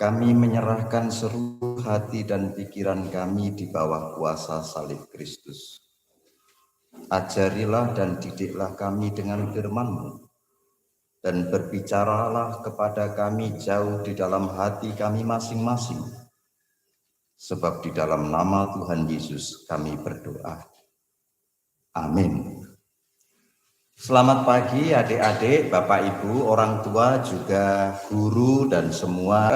kami menyerahkan seluruh hati dan pikiran kami di bawah kuasa salib Kristus. Ajarilah dan didiklah kami dengan firman-Mu, dan berbicaralah kepada kami jauh di dalam hati kami masing-masing. Sebab di dalam nama Tuhan Yesus kami berdoa. Amin. Selamat pagi adik-adik, Bapak Ibu, orang tua, juga guru dan semua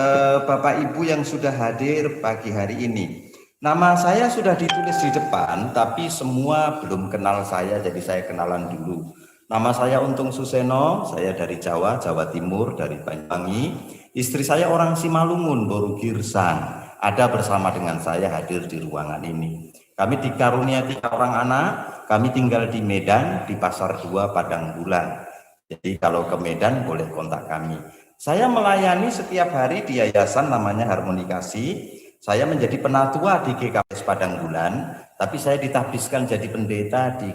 Bapak Ibu yang sudah hadir pagi hari ini. Nama saya sudah ditulis di depan, tapi semua belum kenal saya, jadi saya kenalan dulu. Nama saya Untung Suseno, saya dari Jawa Timur, dari Banyuwangi. Istri saya orang Simalungun, Boru Girsang. Ada bersama dengan saya hadir di ruangan ini. Kami dikaruniai 3 orang anak, kami tinggal di Medan, di Pasar 2 Padang Bulan. Jadi kalau ke Medan boleh kontak kami. Saya melayani setiap hari di yayasan namanya Harmonikasi. Saya menjadi penatua di GKS Padang Bulan, tapi saya ditabiskan jadi pendeta di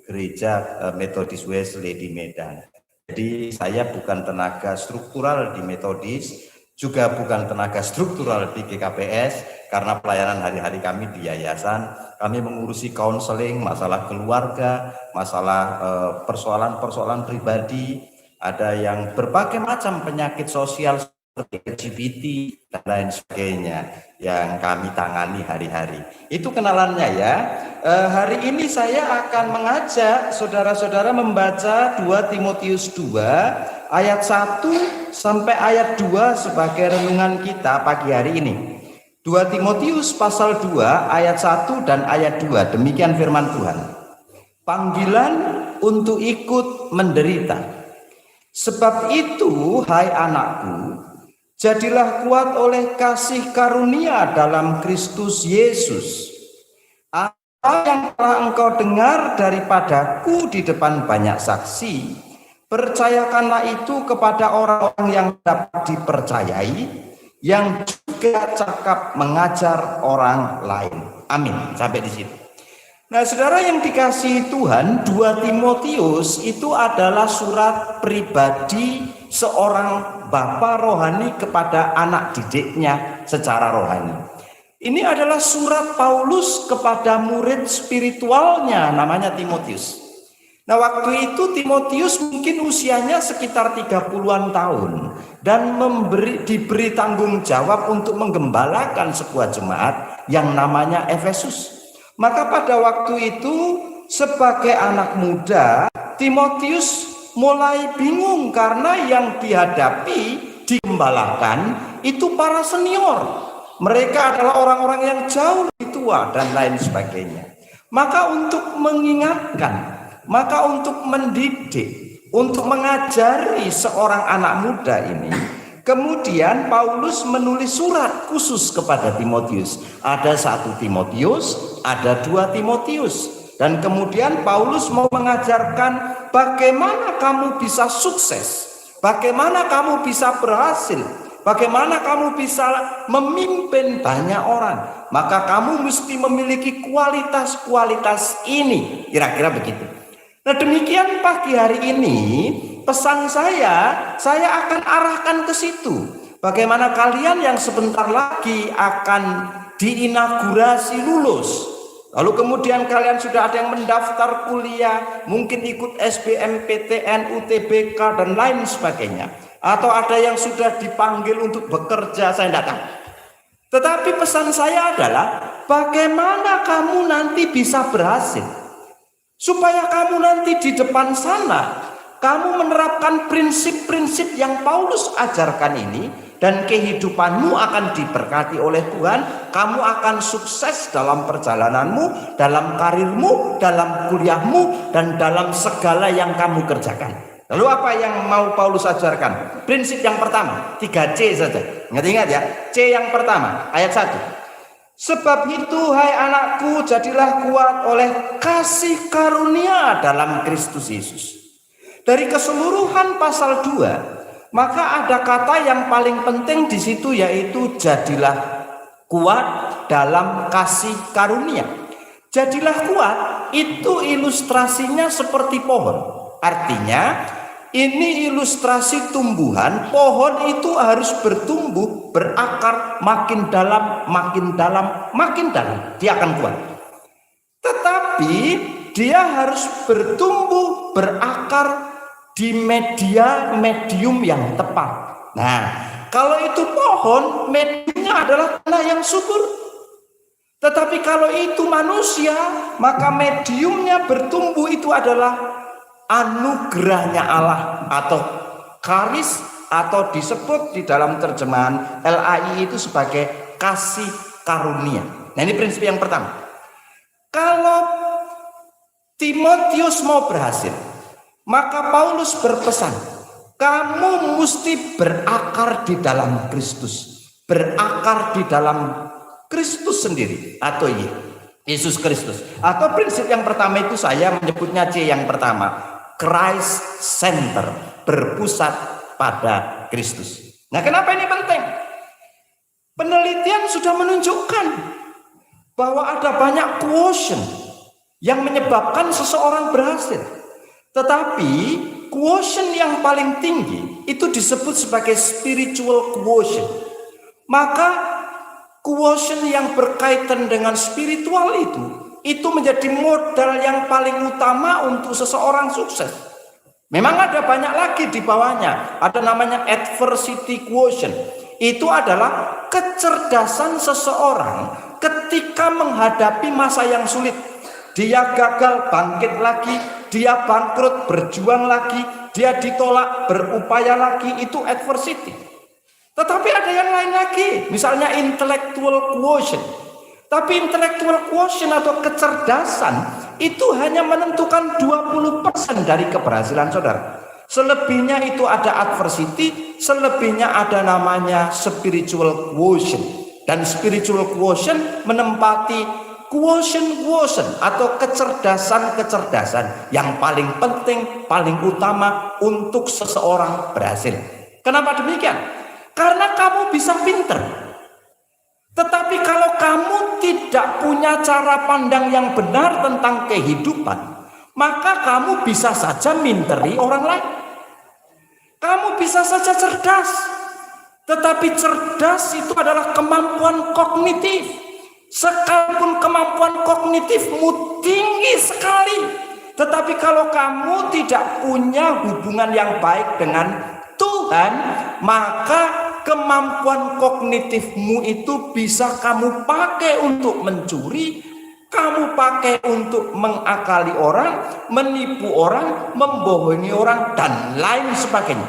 Gereja Metodis Wesley di Medan. Jadi saya bukan tenaga struktural di Metodis, juga bukan tenaga struktural di GKPS, karena pelayanan hari-hari kami di yayasan, kami mengurusi konseling, masalah keluarga, masalah persoalan-persoalan pribadi, ada yang berbagai macam penyakit sosial seperti LGBT dan lain sebagainya yang kami tangani hari-hari. Itu kenalannya ya. Hari ini saya akan mengajak saudara-saudara membaca 2 Timotius 2 ayat 1 sampai ayat 2 sebagai renungan kita pagi hari ini. 2 Timotius pasal 2 ayat 1 dan ayat 2, demikian firman Tuhan. Panggilan untuk ikut menderita. Sebab itu, hai anakku, jadilah kuat oleh kasih karunia dalam Kristus Yesus. Apa yang telah engkau dengar daripadaku di depan banyak saksi, percayakanlah itu kepada orang-orang yang dapat dipercayai, yang juga cakap mengajar orang lain. Amin. Sampai di situ. Nah, saudara yang dikasihi Tuhan, 2 Timotius itu adalah surat pribadi seorang bapa rohani kepada anak didiknya secara rohani. Ini adalah surat Paulus kepada murid spiritualnya namanya Timotius. Nah, waktu itu Timotius mungkin usianya sekitar 30-an tahun dan diberi tanggung jawab untuk menggembalakan sebuah jemaat yang namanya Efesus. Maka pada waktu itu sebagai anak muda, Timotius mulai bingung karena yang dihadapi, digembalakan itu para senior. Mereka adalah orang-orang yang jauh lebih tua dan lain sebagainya. Maka untuk mengingatkan, maka untuk mendidik, untuk mengajari seorang anak muda ini, kemudian Paulus menulis surat khusus kepada Timotius. Ada 1 Timotius, ada 2 Timotius. Dan kemudian Paulus mau mengajarkan bagaimana kamu bisa sukses, bagaimana kamu bisa berhasil, bagaimana kamu bisa memimpin banyak orang. Maka kamu mesti memiliki kualitas-kualitas ini. Kira-kira begitu. Nah, demikian pagi hari ini pesan saya akan arahkan ke situ. Bagaimana kalian yang sebentar lagi akan diinaugurasi lulus. Lalu kemudian kalian sudah ada yang mendaftar kuliah, mungkin ikut SBMPTN, UTBK dan lain sebagainya. Atau ada yang sudah dipanggil untuk bekerja, saya tidak tahu. Tetapi pesan saya adalah bagaimana kamu nanti bisa berhasil. Supaya kamu nanti di depan sana, kamu menerapkan prinsip-prinsip yang Paulus ajarkan ini, dan kehidupanmu akan diberkati oleh Tuhan. Kamu akan sukses dalam perjalananmu, dalam karirmu, dalam kuliahmu, dan dalam segala yang kamu kerjakan. Lalu apa yang mau Paulus ajarkan? Prinsip yang pertama, 3C saja. Ingat-ingat ya, C yang pertama, ayat 1. Sebab itu, hai anakku, jadilah kuat oleh kasih karunia dalam Kristus Yesus. Dari keseluruhan pasal 2, maka ada kata yang paling penting di situ, yaitu jadilah kuat dalam kasih karunia. Jadilah kuat itu ilustrasinya seperti pohon. Artinya ini ilustrasi tumbuhan. Pohon itu harus bertumbuh berakar makin dalam, makin dalam, makin dalam, dia akan kuat. Tetapi dia harus bertumbuh, berakar di medium yang tepat. Nah, kalau itu pohon, mediumnya adalah tanah yang subur. Tetapi kalau itu manusia, maka mediumnya bertumbuh itu adalah anugerahnya Allah atau karis, atau disebut di dalam terjemahan LAI itu sebagai kasih karunia. Nah, ini prinsip yang pertama. Kalau Timotius mau berhasil, maka Paulus berpesan, kamu mesti berakar di dalam Kristus, berakar di dalam Kristus sendiri, atau Yesus Kristus. Atau prinsip yang pertama itu saya menyebutnya C yang pertama, Christ Center, berpusat pada Kristus. Nah, kenapa ini penting? Penelitian sudah menunjukkan bahwa ada banyak quotient yang menyebabkan seseorang berhasil. Tetapi quotient yang paling tinggi itu disebut sebagai spiritual quotient. Maka quotient yang berkaitan dengan spiritual itu menjadi modal yang paling utama untuk seseorang sukses. Memang ada banyak lagi di bawahnya, ada namanya adversity quotient. Itu adalah kecerdasan seseorang ketika menghadapi masa yang sulit. Dia gagal, bangkit lagi, dia bangkrut, berjuang lagi, dia ditolak, berupaya lagi, itu adversity. Tetapi ada yang lain lagi, misalnya intellectual quotient. Tapi intellectual quotient atau kecerdasan itu hanya menentukan 20% dari keberhasilan saudara. Selebihnya itu ada adversity, selebihnya ada namanya spiritual quotient. Dan spiritual quotient menempati quotient atau kecerdasan-kecerdasan yang paling penting, paling utama untuk seseorang berhasil. Kenapa demikian? Karena kamu bisa pinter. Tetapi kalau kamu tidak punya cara pandang yang benar tentang kehidupan, maka kamu bisa saja minteri orang lain. Kamu bisa saja cerdas, tetapi cerdas itu adalah kemampuan kognitif. Sekalipun kemampuan kognitifmu tinggi sekali, tetapi kalau kamu tidak punya hubungan yang baik dengan Tuhan, maka kemampuan kognitifmu itu bisa kamu pakai untuk mencuri, kamu pakai untuk mengakali orang, menipu orang, membohongi orang, dan lain sebagainya.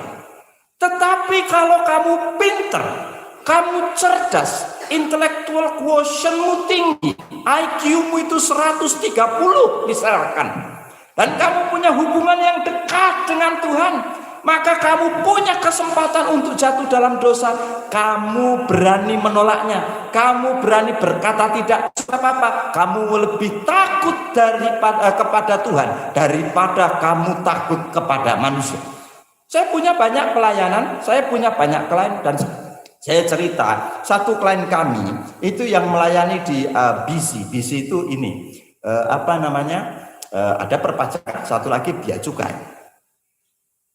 Tetapi kalau kamu pinter, kamu cerdas, intellectual quotientmu tinggi, IQ-mu itu 130 misalkan, dan kamu punya hubungan yang dekat dengan Tuhan, maka kamu punya kesempatan untuk jatuh dalam dosa. Kamu berani menolaknya, kamu berani berkata tidak apa-apa. Kamu lebih takut kepada Tuhan daripada kamu takut kepada manusia. Saya punya banyak pelayanan, saya punya banyak klien, dan saya cerita satu klien kami itu yang melayani di BC itu ini ada perpajakan, satu lagi bea cukai.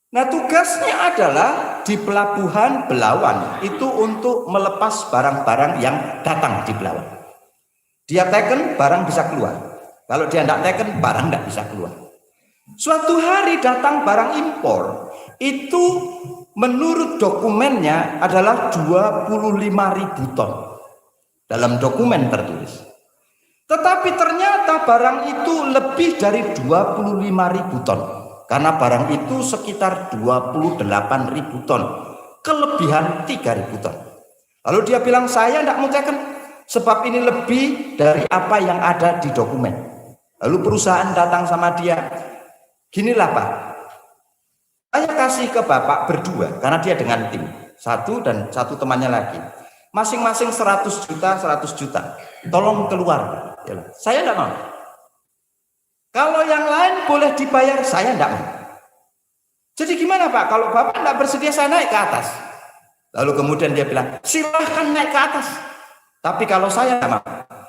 Nah, tugasnya adalah di pelabuhan Belawan itu untuk melepas barang-barang yang datang di Belawan. Dia teken, barang bisa keluar. Kalau dia tidak teken, barang tidak bisa keluar. Suatu hari datang barang impor, itu menurut dokumennya adalah 25.000 ton. Dalam dokumen tertulis. Tetapi ternyata barang itu lebih dari 25.000 ton. Karena barang itu sekitar 28.000 ton, kelebihan 3.000 ton. Lalu dia bilang, saya tidak mau teken, sebab ini lebih dari apa yang ada di dokumen. Lalu perusahaan datang sama dia, ginilah Pak, saya kasih ke Bapak berdua, karena dia dengan tim, satu dan satu temannya lagi, masing-masing 100 juta, tolong keluar. Saya tidak mau. Kalau yang lain boleh dibayar, saya tidak mau. Jadi gimana Pak? Kalau Bapak tidak bersedia, saya naik ke atas. Lalu kemudian dia bilang, silahkan naik ke atas. Tapi kalau saya tidak mau,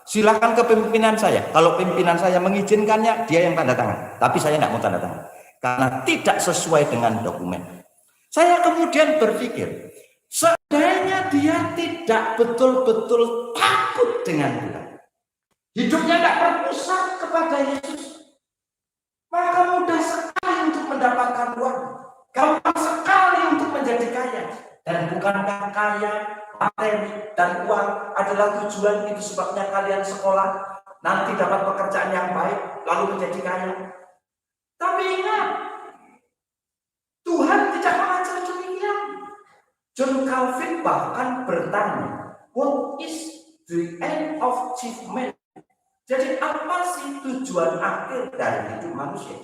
silahkan ke pimpinan saya. Kalau pimpinan saya mengizinkannya, dia yang tanda tangan. Tapi saya tidak mau tanda tangan. Karena tidak sesuai dengan dokumen. Saya kemudian berpikir, seandainya dia tidak betul-betul takut dengan Tuhan, hidupnya tidak berpusat kepada Yesus, maka mudah sekali untuk mendapatkan uang, gampang sekali untuk menjadi kaya. Dan bukankah kaya, materi, dan uang adalah tujuan, itu sebabnya kalian sekolah, nanti dapat pekerjaan yang baik, lalu menjadi kaya. Tapi ingat, Tuhan tidak mengajar demikian. John Calvin bahkan bertanya, what is the end of chief man? Jadi apa sih tujuan akhir dari hidup manusia?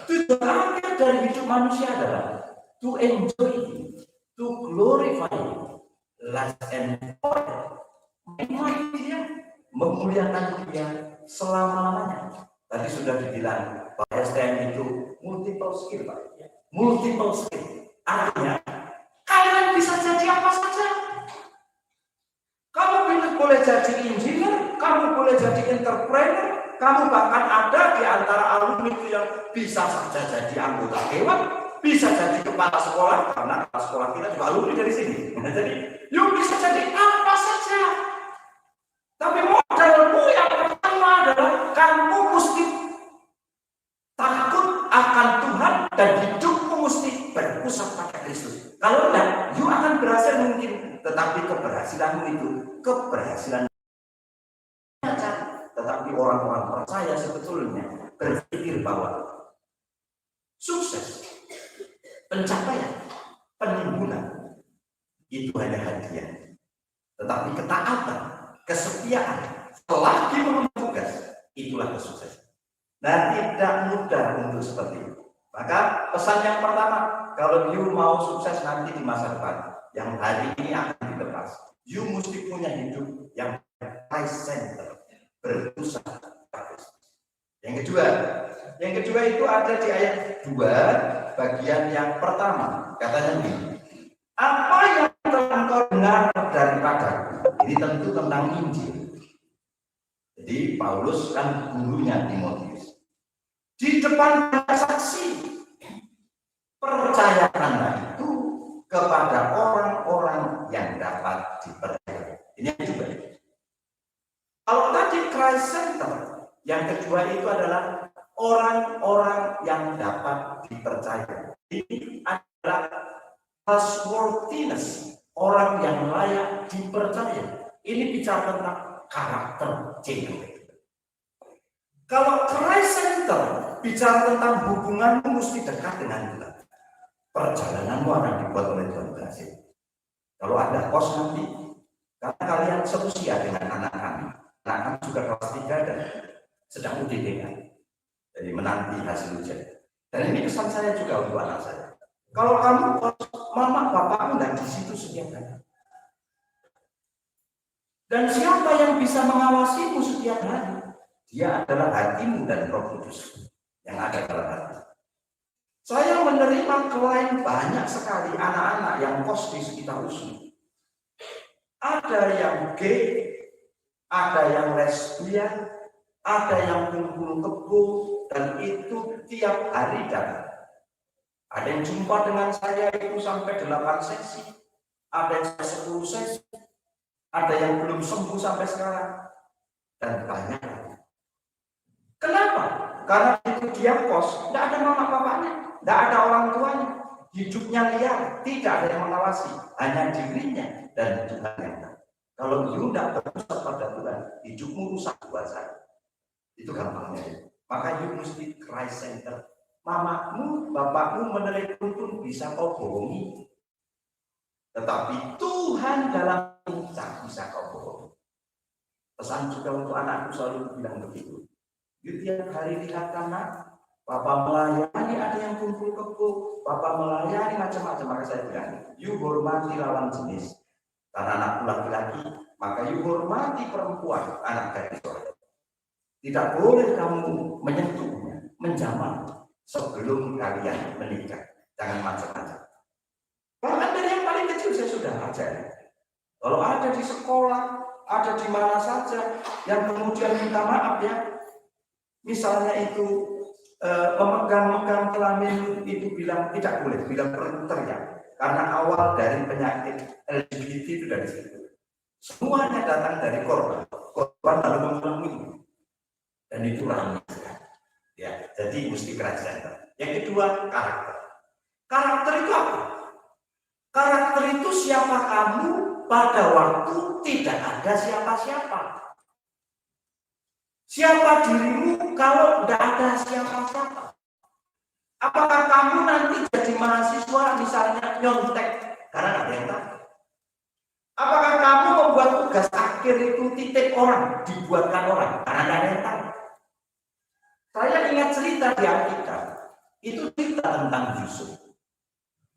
Tujuan akhir dari hidup manusia adalah to enjoy Him, to glorify Him, last and forever. Menikmati Dia, memuliakan Dia selama-lamanya. Tadi sudah dibilang bahwa STM itu multiple skill, Pak. Multiple skill. Artinya, kalian bisa jadi apa saja. Kamu boleh jadi engineer, kamu boleh jadi entrepreneur, kamu bahkan ada di antara alumni itu yang bisa saja jadi anggota dewan, bisa jadi kepala sekolah, karena kepala sekolah kita juga alumni dari sini. Jadi, yuk bisa jadi apa saja. Tapi modalmu yang pertama adalah kamu mesti takut akan Tuhan dan hidupmu mesti berpusat pada Kristus. Kalau enggak, you akan berhasil mungkin, tetapi keberhasilanmu itu keberhasilan. Tetapi orang-orang percaya sebetulnya berpikir bahwa sukses, pencapaian, penimbunan itu hanya hadiah. Tetapi ketaatan, kesetiaan, selagi memenuhi tugas, itulah kesuksesan. Dan tidak mudah untuk seperti itu. Maka pesan yang pertama, kalau you mau sukses nanti di masa depan, yang hari ini akan dilepas, you mesti punya hidup yang Christ center, berpusat pada Kristus. Yang kedua itu ada di ayat 2, bagian yang pertama, katanya begini, apa yang telah engkau dengar daripadaku, ini tentu tentang Injil. Jadi Paulus kan gurunya Timotius. Di depan saksi, percayakanlah itu kepada orang-orang yang dapat dipercaya. Ini yang kedua. Kalau tadi Christ Center, yang kedua itu adalah orang-orang yang dapat dipercaya. Ini adalah trustworthiness, orang yang layak dipercaya. Ini bicara tentang karakter genuine. Kalau Christ Center bicara tentang hubunganmu mesti dekat dengan Tuhan, perjalananmu akan dibuat oleh Tuhan berhasil. Kalau ada kos nanti, karena kalian seusia dengan anak kami juga kelas 3 dan sedang UTBK, jadi menanti hasil ujian. Dan ini pesan saya juga untuk anak saya. Kalau kamu kos, mama bapakmu dan di situ setiap hari. Dan siapa yang bisa mengawasimu setiap hari? Dia adalah hatimu dan Roh Kudus yang ada dalam hati. Saya menerima klien banyak sekali anak-anak yang kos di sekitar USU. Ada yang gay, ada yang lesbian, ada yang kumpul kebo, dan itu tiap hari datang. Ada yang jumpa dengan saya itu sampai 8 sesi, ada yang 10 sesi, ada yang belum sembuh sampai sekarang, dan banyak. Kenapa? Karena itu dia kos, tidak ada mama bapaknya, tidak ada orang tuanya, hidupnya liar, tidak ada yang mengawasi, hanya dirinya dan Tuhan yang tahu. Kalau you tidak berpusat pada Tuhan, hidupmu rusak buat saya. Itu gampangnya. Maka you mesti Christ Center. Mamamu, bapakmu menerima pun bisa kau bohongi. Tetapi Tuhan dalam tak bisa kau bohongi. Pesan juga untuk anakku selalu bilang begitu. You tiap hari lihat anak, Bapak melayani, ada yang kumpul kebo, Bapak melayani macam-macam. Maka saya bilang, you hormati lawan jenis. Karena anakku laki-laki, maka you hormati perempuan, anak gadis sorga. Tidak boleh kamu menyentuhnya, menjamah sebelum kalian menikah. Jangan macam-macam. Bahkan dari yang paling kecil saya sudah ajar. Kalau ada di sekolah, ada di mana saja, yang kemudian minta maaf ya, misalnya itu memegang kelamin itu bilang tidak boleh, bilang perlu teriak. karena awal dari penyakit LGBT itu dari situ. Semuanya datang dari korban lalu mengalami, dan itu ramai. Ya, jadi mesti kerajaan. Yang kedua, karakter. Karakter itu apa? Karakter itu siapa kamu pada waktu tidak ada siapa-siapa. Siapa dirimu kalau tidak ada siapa-siapa? Apakah kamu nanti jadi mahasiswa misalnya nyontek karena ada yang tahu? Apakah kamu membuat tugas akhir itu titip orang, dibuatkan orang karena ada yang tahu? Saya ingat cerita di Alkitab, itu cerita tentang Yusuf.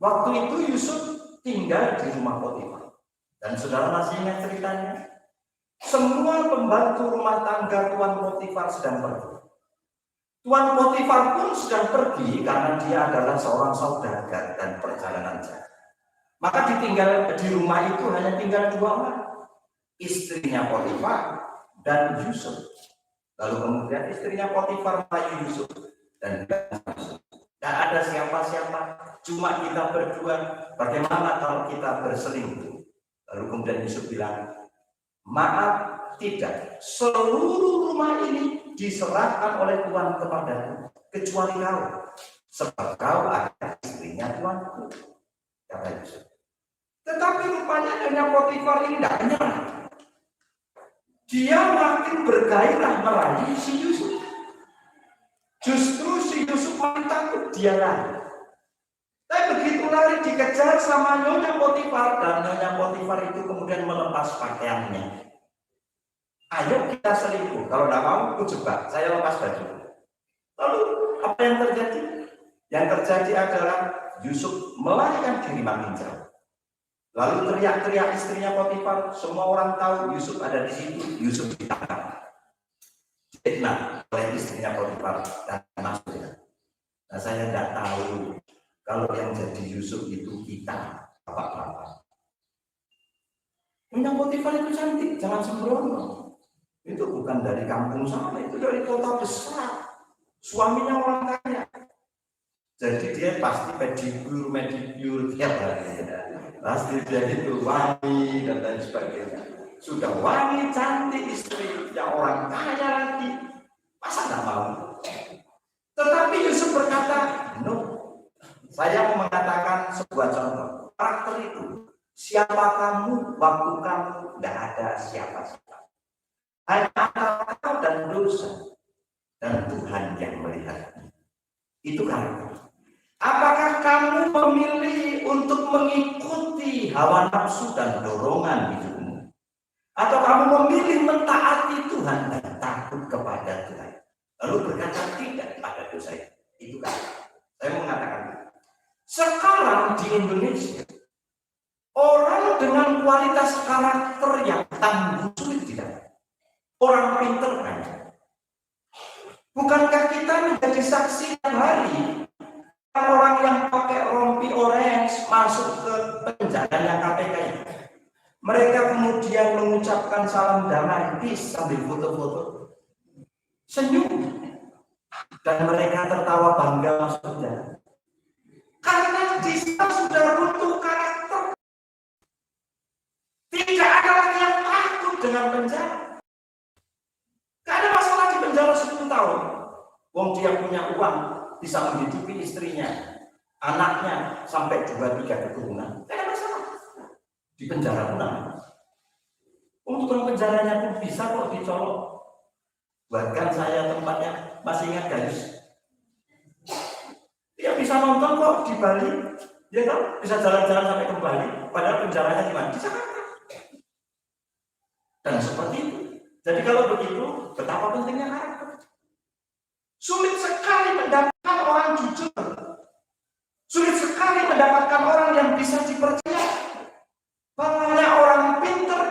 Waktu itu Yusuf tinggal di rumah Potifar. Dan saudara masih ingat ceritanya? Semua pembantu rumah tangga Tuan Potifar sedang pergi. Tuan Potifar pun sedang pergi karena dia adalah seorang saudagar dan perjalanan jauh. Maka ditinggal di rumah itu hanya tinggal dua orang. Istrinya Potifar dan Yusuf. Lalu kemudian istrinya Potifar merayu Yusuf dan Yusuf. Tidak ada siapa-siapa, cuma kita berdua. Bagaimana kalau kita berselingkuh? Lalu kemudian Yusuf bilang, maaf, tidak. Seluruh rumah ini diserahkan oleh Tuhan kepadaku, kecuali kau, sebab kau adalah istrinya Tuanku, kata Yusuf. Tetapi rupanya hanya Potifar ini tidak nyerah. Dia makin bergairah merayu si Yusuf. Justru si Yusuf makin takut, dia lari. Tapi begitu lari dikejar sama Nyonya Potifar, dan Nyonya Potifar itu kemudian melepas pakaiannya. Ayo kita selingkuh, kalau tidak mau aku jebak, saya lepas baju. Lalu apa yang terjadi? Yang terjadi adalah Yusuf melarikan diri makin jauh. Lalu teriak-teriak istrinya Potifar, semua orang tahu Yusuf ada di situ, Yusuf ditangkap. Fitnah oleh istrinya Potifar dan masuk. Nah, saya tidak tahu kalau yang jadi Yusuf itu kita, bapak-bapak. Nyonya Potifar itu cantik, jangan sembrono. Itu bukan dari kampung sana, itu dari kota besar. Suaminya orang kaya. Jadi dia pasti pedicure tiap hari. Pasti dia itu wangi dan lain sebagainya. Sudah wangi, cantik, istrinya orang kaya lagi. Masa tidak mau? Tetapi Yusuf berkata, no. Saya mau mengatakan sebuah contoh. Karakter itu. Siapa kamu, waktu kamu, tidak ada siapa-siapa. Hanya akal dan dosa. Dan Tuhan yang melihatnya. Itu karakter. Apakah kamu memilih untuk mengikuti hawa nafsu dan dorongan hidupmu? Atau kamu memilih mentaati Tuhan dan takut kepada Tuhan? Lalu berkata tidak pada dosa itu. Itu kan. Saya mengatakan. Sekarang di Indonesia, orang dengan kualitas karakter yang tangguh sulit tidak. Orang pinter banyak. Bukankah kita menjadi saksi tiap hari? Orang yang pakai rompi orange masuk ke penjaranya KPK ini. Mereka kemudian mengucapkan salam damai, peace, sambil foto-foto. Senyum. Dan mereka tertawa bangga masuk penjara. Karena di sana sudah runtuh karakter. Tidak ada lagi yang takut dengan penjara. Tidak ada masalah di penjara 10 tahun. Wong dia punya uang, bisa menghidupi istrinya, anaknya, sampai 2-3 keturunan. Tidak ada masalah. Di penjara pun ada. Untuk penjaranya pun bisa kok dicolok. Bahkan saya tempatnya masih ingat guys. Dia bisa nonton kok di Bali, dia kan bisa jalan-jalan sampai ke Bali, padahal penjaranya di mana? Di Jakarta. Dan seperti itu. Jadi kalau begitu, betapa pentingnya karakter. Sulit sekali mendapatkan orang jujur. Sulit sekali mendapatkan orang yang bisa dipercaya. Banyak orang pintar,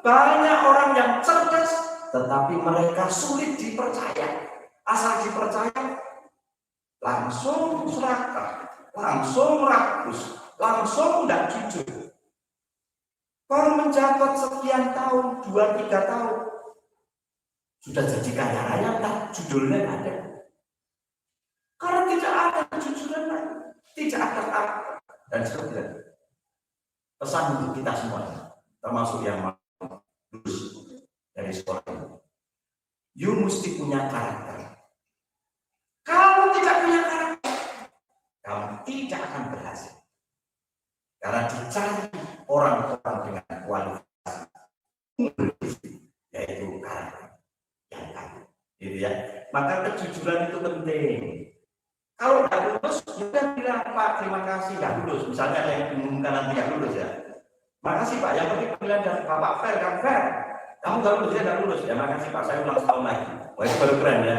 banyak orang yang cerdas, tetapi mereka sulit dipercaya. Asal dipercaya, langsung serakah, langsung rakus, langsung tidak jujur. Baru menjabat sekian tahun, 2-3 tahun, sudah jadi kaya raya, tak judulnya ada. Karena tidak ada kejujuran lagi, tidak ada karakter dan sebagainya. pesan untuk kita semua, termasuk yang mau lulus dari sekolah ini. You mesti punya karakter. Kalau tidak punya karakter, kamu tidak akan berhasil. Karena dicari orang-orang dengan kualitas, yaitu karakter yang baik. Gitu ya. Maka kejujuran itu penting. Kalau tidak lulus, sudah bilang Pak, terima kasih tidak lulus. Misalnya ada yang diumumkan nanti tidak lulus ya. Makasih Pak, yang penting panggilan dari Bapak Fair, kan Fair. Kamu tidak lulus, ya tidak lulus. Ya makasih Pak, saya ulang setahun lagi. Wah itu baru keren ya.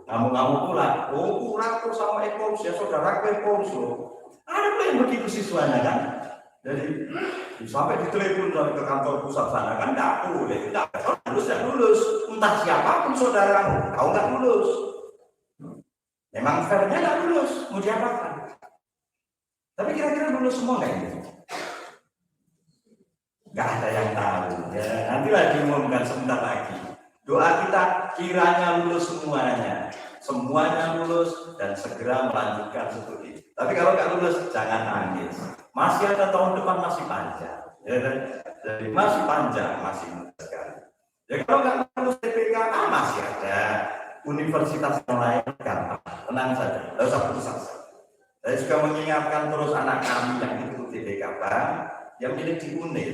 Kamu pula, oh kurator sama ekos ya saudara ekos loh. Ada yang begitu siswanya kan? Jadi sampai ditelepon dari ke kantor pusat sana kan tidak boleh, tidak lulus, tidak lulus. Entah siapapun saudaramu, kau nggak lulus. Memang fairnya nggak lulus, mau diapakan? Tapi kira-kira lulus semua nggak ini? Nggak ada yang tahu. Ya, nantilah diumumkan sebentar lagi. Doa kita kiranya lulus semuanya lulus dan segera melanjutkan studi. Tapi kalau nggak lulus, jangan nangis. Masih ada tahun depan, masih panjang. Ya, jadi masih panjang, masih muda sekali. Jadi kalau nggak lulus TPK, masih ada universitas yang lain gampang. Tenang saja, tidak usah putus asa. Saya juga mengingatkan terus anak kami yang ikut TPK yang milik di UNER.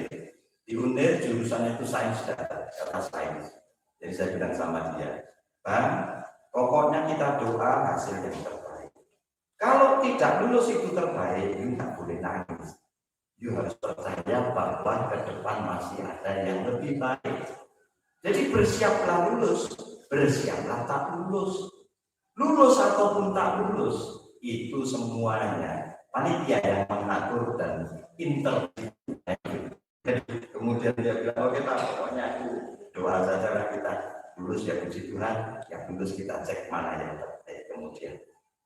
Di UNER jurusannya itu sains data, data sains. Jadi saya bilang sama dia, Bang, pokoknya kita doa hasil yang terbaik. Kalau tidak lulus itu terbaik, you tidak boleh nangis. You harus percaya bahwa ke depan masih ada yang lebih baik. Jadi bersiaplah lulus, bersiaplah tak lulus. Lulus ataupun tak lulus, itu semuanya panitia yang mengatur dan interview. Kemudian dia bilang, oke Pak, pokoknya aku doa saja kita lulus ya puji Tuhan, yang lulus kita cek mana yang terbaik. Kemudian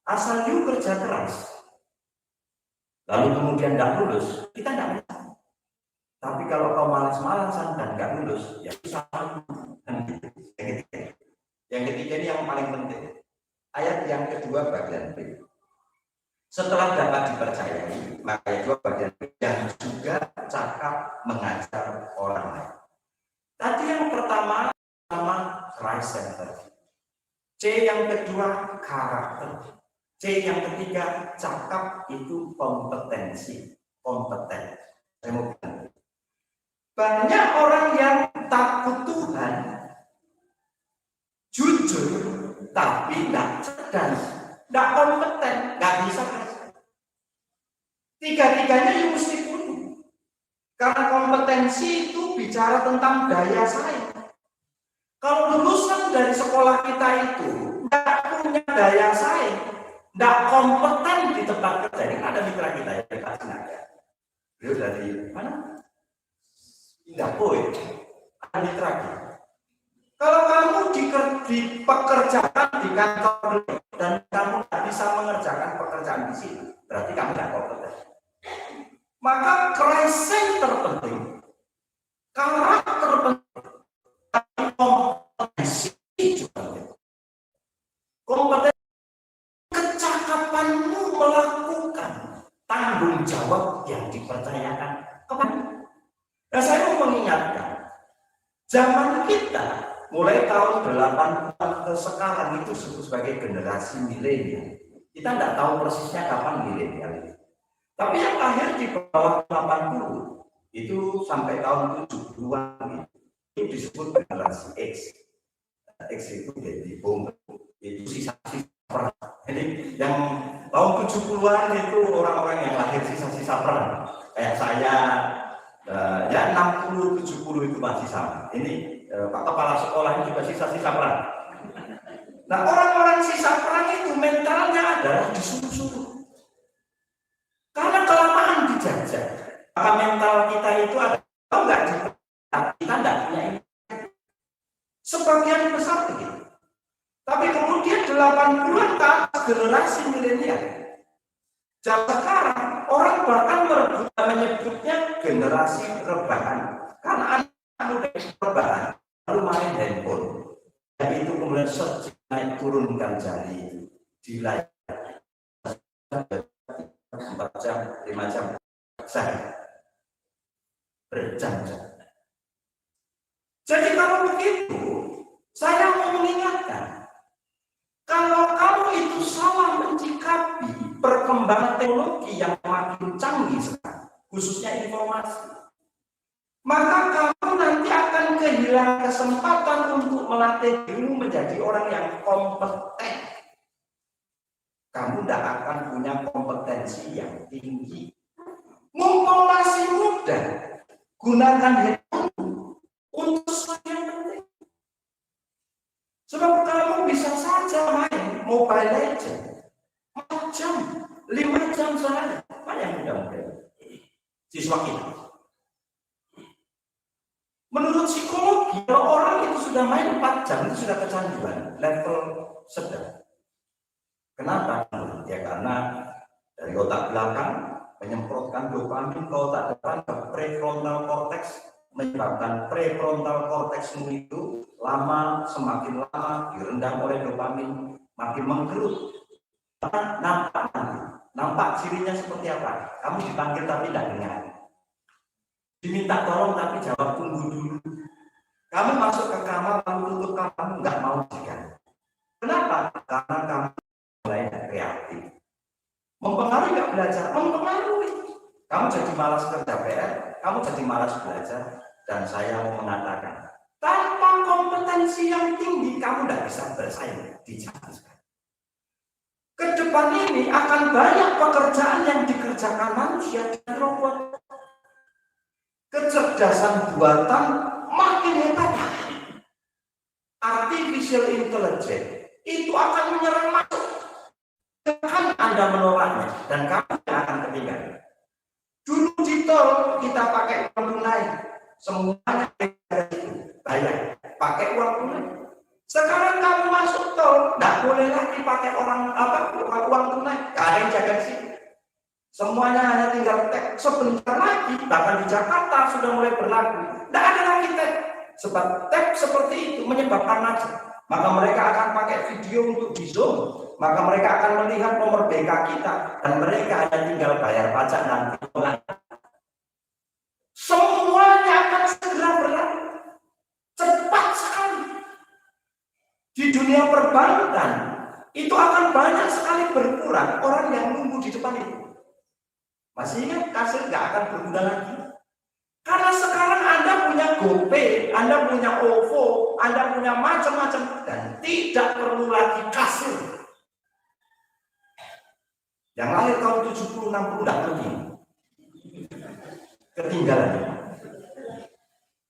asal you kerja keras, lalu kemudian tidak lulus, kita tidak bisa. Tapi kalau kau malas-malasan dan nggak lulus, ya susah. Yang ketiga ini yang paling penting. Ayat yang kedua bagian B. Setelah dapat dipercayai, maka itu bagian B yang juga cakap mengajar orang lain. Tadi yang pertama Christ Center. C yang kedua karakter. C yang ketiga cakap itu kompetensi, kompeten. Saya mau bilang, banyak orang yang takut Tuhan, jujur, tapi tidak cerdas, tidak kompeten, nggak bisa. Tiga-tiganya yang mesti punya. Karena kompetensi itu bicara tentang daya saing. Kalau lulusan dari sekolah kita itu tidak punya daya saing, tidak kompeten di tempat kerja, ini ada mitra kita yang kita sengaja. Beliau dari mana? Indapoe, ada mitra kita. Kalau kamu dipekerjakan di kantor dan kamu tidak bisa mengerjakan pekerjaan di sini, berarti kamu tidak kompeten. Maka Christ terpenting, karakter penting, kompetensi juga penting. Kompetensi, kecakapanmu melakukan tanggung jawab yang dipercayakan kepada. Nah, saya mau mengingatkan, zaman kita mulai tahun 80-an ke sekarang itu disebut sebagai generasi milenial. Kita tidak tahu persisnya kapan milenial ini. Tapi yang lahir di bawah 80 itu sampai tahun 70-an itu disebut generasi X. X itu jadi bom, itu sisa-sisa perang. Jadi yang tahun 70-an itu orang-orang yang lahir sisa-sisa perang. Kayak saya, ya 60-70 itu masih sama. Ini Pak Kepala Sekolah ini juga sisa-sisa perang. Nah, orang-orang sisa perang itu mentalnya adalah disuruh-suruh. Karena kelamaan dijajah, maka mental kita itu ada, kalau nggak kita nggak punya ini. Sebagian besar begitu. Tapi kemudian 80-an ke atas generasi milenial. Jadi sekarang orang bahkan menyebutnya generasi rebahan. Karena anak muda rebahan, lalu main handphone. Dan itu kemudian naik turunkan jari di layar. 4 jam, 5 jam sehari. berjam-jam. Jadi kalau begitu, saya mau mengingatkan, kalau kamu itu salah mencikapi perkembangan teknologi yang makin canggih sekarang, khususnya informasi, maka kamu nanti akan kehilangan kesempatan untuk melatih dirimu menjadi orang yang kompeten. Kamu tidak akan punya kompetensi yang tinggi. Mumpung masih muda, gunakan handphone untuk sesuatu yang penting. Sebab kamu bisa saja main Mobile Legends 4 jam, 5 jam sehari. Mana yang mudah-mudahan? Siswa kita. Menurut psikologi, kalau orang itu sudah main 4 jam, itu sudah kecanduan, level sedang. Kenapa? Ya karena dari otak belakang menyemprotkan dopamin ke otak depan ke prefrontal cortex, menyebabkan prefrontal cortexmu itu semakin lama direndam oleh dopamin, makin mengkerut. Nampak cirinya seperti apa? Kamu dipanggil tapi tidak dengar. Diminta tolong tapi jawab tunggu dulu. Kamu masuk ke kamar lalu tutup kamar, nggak mau juga. Kenapa? Karena kamu mulai reaktif. Mempengaruhi nggak belajar? Mempengaruhi. Kamu jadi malas kerja PR, kamu jadi malas belajar, dan saya mau mengatakan, tanpa kompetensi yang tinggi, kamu tidak bisa bersaing di zaman sekarang. Kedepan ini akan banyak pekerjaan yang dikerjakan manusia dan robot. Kecerdasan buatan makin hebat. Artificial intelligence itu akan menyerang masuk. Kan Anda menolaknya dan kamu akan ketinggalan. Dulu di tol kita pakai uang tunai, semuanya bayar pakai uang tunai. Sekarang kamu masuk tol, tidak boleh lagi pakai uang tunai, tidak ada yang jaga di sini. Semuanya hanya tinggal tag. Sebentar lagi, bahkan di Jakarta sudah mulai berlaku. Tidak ada lagi tag. Sebab tag seperti itu menyebabkan macet. Maka mereka akan pakai video untuk di zoom. Maka mereka akan melihat nomor BK kita. Dan mereka hanya tinggal bayar pajak nanti. Semuanya akan segera berlaku. Cepat sekali. Di dunia perbankan, itu akan banyak sekali berkurang orang yang nunggu di depan itu. Masih ingat kasir nggak akan berguna lagi? Karena sekarang Anda punya GoPay, Anda punya OVO, Anda punya macam-macam, dan tidak perlu lagi kasir. Yang lahir tahun 70-60 tidak pergi. Ketinggalan.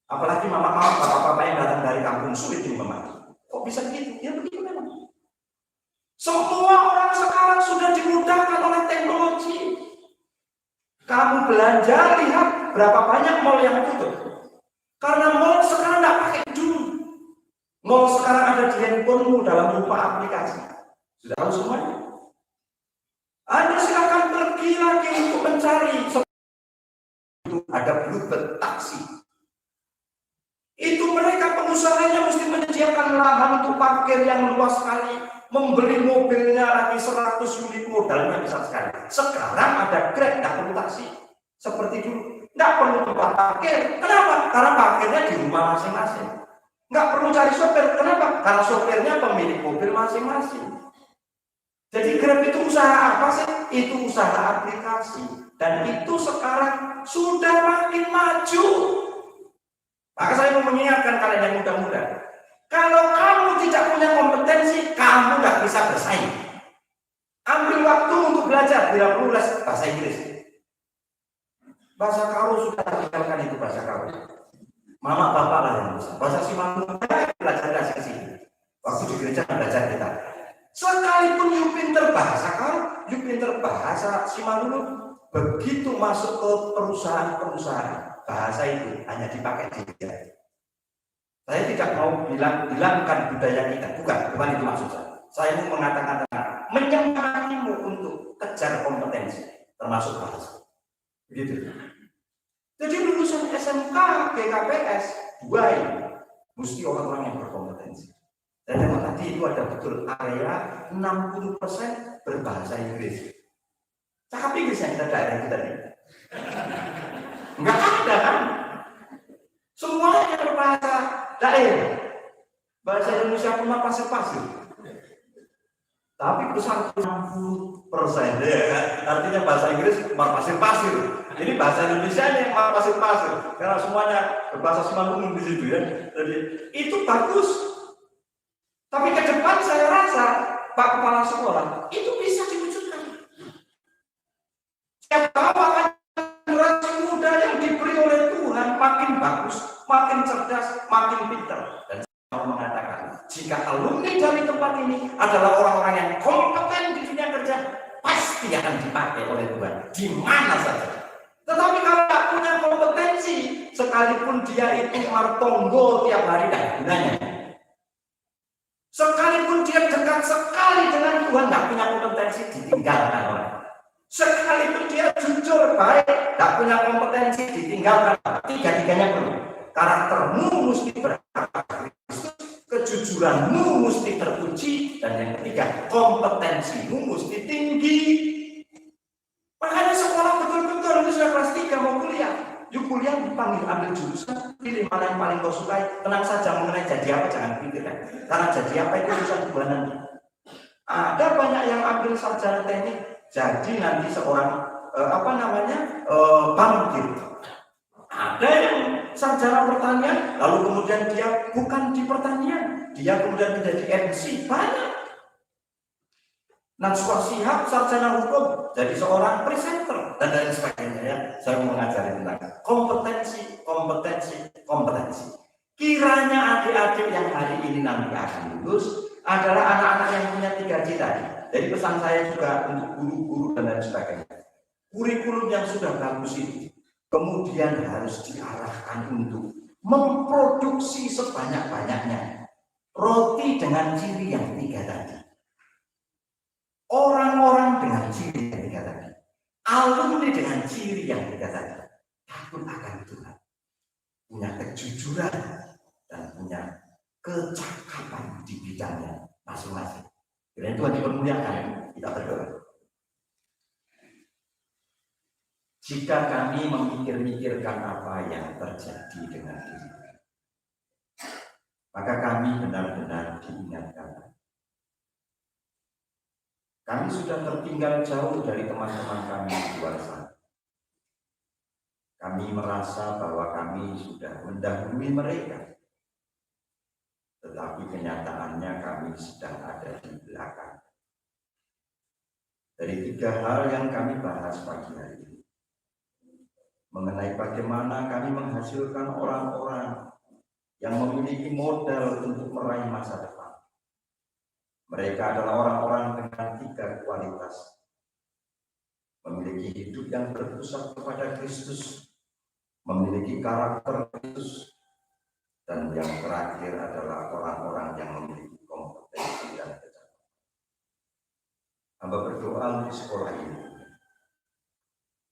Apalagi mama-mama, bapak-bapak yang datang dari kampung sulit ini mama. Kok bisa begitu? Ya begitu memang. Semua orang sekarang sudah dimudahkan oleh teknologi. Kamu belanja, lihat berapa banyak mall yang tutup. Karena mall sekarang tidak pakai dulu. Mall sekarang ada di handphonemu dalam berupa aplikasi. Sudah tahu semuanya? Anda silakan pergi lagi untuk mencari. Itu ada Bluebird taksi. Itu mereka pengusahanya mesti menyediakan lahan untuk parkir yang luas sekali. Membeli mobilnya lagi 100 unit modalnya besar sekali. Sekarang ada Grab, tidak perlu taksi. Seperti dulu. Tidak perlu tempat parkir. Kenapa? Karena parkirnya di rumah masing-masing. Nggak perlu cari sopir. Kenapa? Karena sopirnya pemilik mobil masing-masing. Jadi Grab itu usaha apa sih? Itu usaha aplikasi. Dan itu sekarang sudah makin maju. Maka saya mau mengingatkan kalian yang muda-muda. Kalau kamu tidak punya kompetensi, kamu nggak bisa bersaing. Ambil waktu untuk belajar, bila perlu les bahasa Inggris. Bahasa karo sudah tinggalkan itu bahasa karo. Mama bapak lah yang bisa. Bahasa Simalungun belajar dari sini. Waktu di gereja belajar kita. Sekalipun you pinter bahasa karo, you pinter bahasa Simalungun, begitu masuk ke perusahaan-perusahaan, bahasa itu hanya dipakai di gereja. Saya tidak mau hilangkan budaya kita, bukan itu maksud saya. Saya mau mengatakan menyemangatimu untuk kejar kompetensi, termasuk bahasa. Begitu. Jadi lulusan SMK, GKPS, dua ini mesti orang-orang yang berkompetensi. Dan yang tadi itu ada betul area 60% berbahasa Inggris. Cakap Inggris yang kita daerah kita ini. Enggak ada kan? Semuanya berbahasa daerah. Bahasa Indonesia pun pasir-pasir. Tapi besar 60%, ya kan? Artinya bahasa Inggris pasir-pasir. Ini bahasa Indonesia yang pasir-pasir. Karena semuanya berbahasa Simalungun di situ, ya. Jadi itu bagus. Tapi ke depan saya rasa Pak Kepala Sekolah itu bisa diwujudkan. Saya tahu akan generasi muda yang diberi oleh Tuhan makin bagus, makin cerdas, makin pintar. Dan saya mau mengatakan, jika alumni dari tempat ini adalah orang-orang yang kompeten di dunia kerja, pasti akan dipakai oleh Tuhan di mana saja. Tetapi kalau tak punya kompetensi, sekalipun dia itu martonggo tiap hari, tidak gunanya. Sekalipun dia dekat sekali dengan Tuhan, tidak punya kompetensi, ditinggalkan orang. Sekalipun dia jujur, baik, tidak punya kompetensi, ditinggalkan. Tiga-tiganya perlu. Karaktermu mesti berharga Kristus, kejujuranmu mesti terpuji, dan yang ketiga, kompetensimu mesti tinggi. Makanya sekolah betul-betul itu sudah kelas 3 mau kuliah. Yuk kuliah dipanggil ambil jurusan, pilih mana yang paling kau sukai. Tenang saja mengenai jadi apa jangan pikirkan. Karena jadi apa itu urusan Tuhan nanti. Ada banyak yang ambil sarjana teknik, jadi nanti seorang bankir. Ada yang sarjana pertanian, lalu kemudian dia bukan di pertanian, dia kemudian menjadi MC. Banyak. Najwa Shihab sarjana hukum jadi seorang presenter dan lain sebagainya, ya. Saya mau mengajari tentang kompetensi. Kiranya adik-adik yang hari ini nanti akan lulus adalah anak-anak yang punya 3 cita. Jadi pesan saya juga untuk guru-guru dan lain sebagainya. Kurikulum yang sudah bagus ini kemudian harus diarahkan untuk memproduksi sebanyak-banyaknya roti dengan ciri yang 3 tadi. Orang-orang dengan ciri yang 3 tadi, alumni dengan ciri yang 3 tadi, takut akan Tuhan, punya kejujuran dan punya kecakapan di bidangnya masing-masing. Kiranya Tuhan dipermuliakan, kita berdoa. Jika kami memikir-mikirkan apa yang terjadi dengan diri, maka kami benar-benar diingatkan. Kami sudah tertinggal jauh dari teman-teman kami di luar sana. Kami merasa bahwa kami sudah mendahului mereka. Tetapi kenyataannya kami sedang ada di belakang. Dari 3 hal yang kami bahas pagi hari ini, mengenai bagaimana kami menghasilkan orang-orang yang memiliki modal untuk meraih masa depan. Mereka adalah orang-orang dengan 3 kualitas. Memiliki hidup yang berpusat kepada Kristus, memiliki karakter Kristus, dan yang terakhir adalah orang-orang yang memiliki kompetensi dan kecakapan. Hamba berdoa di sekolah ini,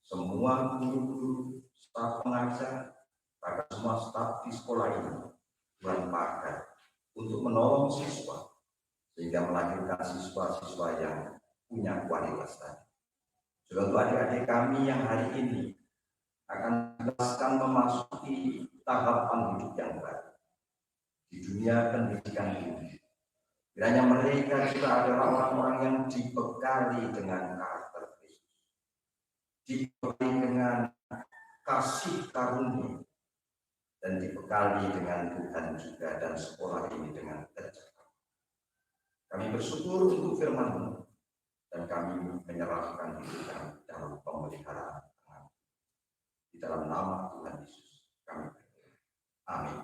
semua guru-guru, staf pengajar, bahkan semua staf di sekolah ini, Tuhan pakai untuk menolong siswa, sehingga melahirkan siswa-siswa yang punya kualitas tadi. Juga untuk adik-adik kami yang hari ini akan jelaskan memasuki tahapan hidup yang baru di dunia pendidikan ini. Kiranya mereka juga adalah orang-orang yang dibekali dengan karakter Kristus, dibekali dengan kasih karunia, dan dibekali dengan Tuhan juga, dan sekolah ini dengan kecakapan. Kami bersyukur untuk firman-Mu, dan kami menyerahkan diri kami dalam pemeliharaan Tuhan. Di dalam nama Tuhan Yesus kami berdoa. Amin.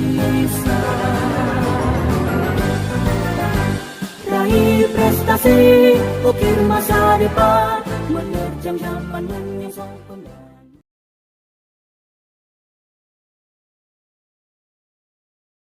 Bisa raih prestasi, ukir masa depan, menerjang zaman yang